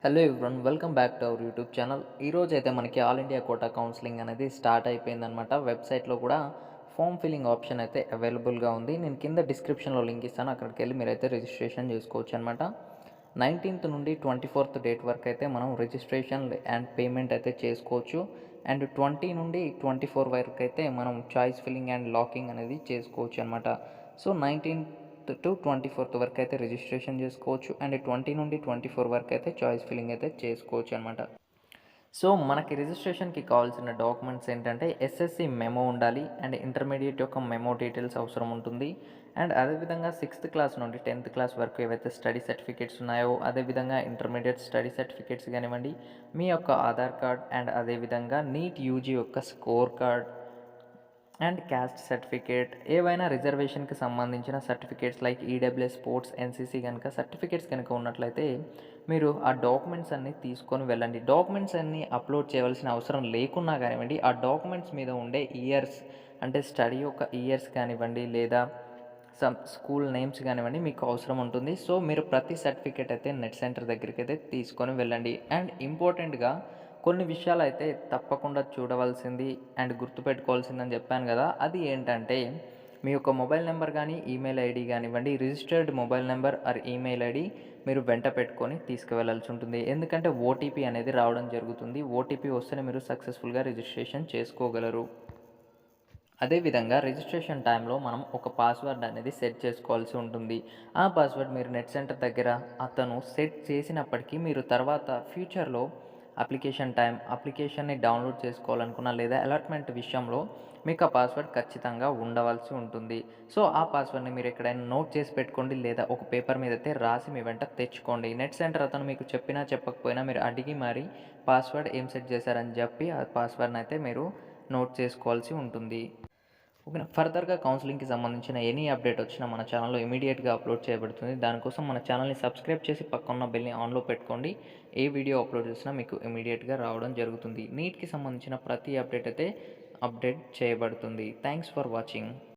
Hello everyone, welcome back to our YouTube channel. ఈరోజు అయితే మనకి ఆల్ ఇండియా కోటా కౌన్సిలింగ్ అనేది స్టార్ట్ అయిపోయిందనమాట. వెబ్సైట్లో కూడా ఫామ్ ఫిల్లింగ్ ఆప్షన్ అయితే అవైలబుల్గా ఉంది. నేను కింద డిస్క్రిప్షన్లో లింక్ ఇస్తాను, అక్కడికి వెళ్ళి మీరైతే రిజిస్ట్రేషన్ చేసుకోవచ్చు అనమాట. 19th నుండి 24th డేట్ వరకు అయితే మనం రిజిస్ట్రేషన్ అండ్ పేమెంట్ అయితే చేసుకోవచ్చు. అండ్ 20 నుండి 24 వరకు అయితే మనం చాయిస్ ఫిల్లింగ్ అండ్ లాకింగ్ అనేది చేసుకోవచ్చు అనమాట. సో 19th టు 24th వరకు అయితే రిజిస్ట్రేషన్ చేసుకోవచ్చు. అండ్ 20 నుండి 24 వరకు అయితే చాయిస్ ఫిల్లింగ్ అయితే చేసుకోవచ్చు అనమాట. సో మనకి రిజిస్ట్రేషన్కి కావాల్సిన డాక్యుమెంట్స్ ఏంటంటే ఎస్ఎస్సి మెమో ఉండాలి, అండ్ ఇంటర్మీడియట్ యొక్క మెమో డీటెయిల్స్ అవసరం ఉంటుంది. అండ్ అదేవిధంగా 6th క్లాస్ నుండి 10th క్లాస్ వరకు ఏవైతే స్టడీ సర్టిఫికేట్స్ ఉన్నాయో, అదేవిధంగా ఇంటర్మీడియట్ స్టడీ సర్టిఫికేట్స్ కానివ్వండి, మీ యొక్క ఆధార్ కార్డ్, అండ్ అదేవిధంగా నీట్ యూజీ యొక్క score card and caste certificate, ఏవైనా రిజర్వేషన్కి సంబంధించిన certificates like EWS, sports, NCC కనుక సర్టిఫికేట్స్ కనుక ఉన్నట్లయితే మీరు ఆ డాక్యుమెంట్స్ అన్నీ తీసుకొని వెళ్ళండి. డాక్యుమెంట్స్ అన్నీ అప్లోడ్ చేయవలసిన అవసరం లేకున్నా కానివ్వండి, ఆ డాక్యుమెంట్స్ మీద ఉండే ఇయర్స్, అంటే స్టడీ యొక్క ఇయర్స్ కానివ్వండి, లేదా స్కూల్ నేమ్స్ కానివ్వండి, మీకు అవసరం ఉంటుంది. సో మీరు ప్రతి సర్టిఫికేట్ అయితే నెట్ సెంటర్ దగ్గరికి అయితే తీసుకొని వెళ్ళండి. అండ్ ఇంపార్టెంట్గా కొన్ని విషయాలు అయితే తప్పకుండా చూడవలసింది అండ్ గుర్తుపెట్టుకోవాల్సిందని చెప్పాను కదా, అది ఏంటంటే మీ యొక్క మొబైల్ నెంబర్ కానీ ఈమెయిల్ ఐడి కానివ్వండి, registered mobile number are email ID మీరు వెంట పెట్టుకొని తీసుకువెళ్ళాల్సి ఉంటుంది. ఎందుకంటే ఓటీపీ అనేది రావడం జరుగుతుంది. ఓటీపీ వస్తేనే మీరు సక్సెస్ఫుల్గా రిజిస్ట్రేషన్ చేసుకోగలరు. అదేవిధంగా రిజిస్ట్రేషన్ టైంలో మనం ఒక పాస్వర్డ్ అనేది సెట్ చేసుకోవాల్సి ఉంటుంది. ఆ పాస్వర్డ్ మీరు నెట్ సెంటర్ దగ్గర అతను సెట్ చేసినప్పటికీ మీరు తర్వాత ఫ్యూచర్లో అప్లికేషన్ని డౌన్లోడ్ చేసుకోవాలనుకున్నా, లేదా అలాట్మెంట్ విషయంలో మీకు ఆ పాస్వర్డ్ ఖచ్చితంగా ఉండవలసి ఉంటుంది. సో ఆ పాస్వర్డ్ని మీరు ఎక్కడైనా నోట్ చేసి పెట్టుకోండి, లేదా ఒక పేపర్ మీద అయితే రాసి మీ వెంట తెచ్చుకోండి. నెట్ సెంటర్ అతను మీకు చెప్పినా చెప్పకపోయినా మీరు అడిగి మరి పాస్వర్డ్ ఏం సెట్ చేశారని చెప్పి ఆ పాస్వర్డ్ని అయితే మీరు నోట్ చేసుకోవాల్సి ఉంటుంది. ఓకేనా. ఫర్దర్గా కౌన్సిలింగ్కి సంబంధించిన ఎనీ అప్డేట్ వచ్చినా మన ఛానల్లో ఇమీడియట్గా అప్లోడ్ చేయబడుతుంది. దానికోసం మన ఛానల్ని సబ్స్క్రైబ్ చేసి పక్కన్న బెల్ని ఆన్లో పెట్టుకోండి. ఏ వీడియో అప్లోడ్ చేసినా మీకు ఇమీడియట్గా రావడం జరుగుతుంది. నీట్కి సంబంధించిన ప్రతి అప్డేట్ అయితే అప్డేట్ చేయబడుతుంది. Thanks for watching.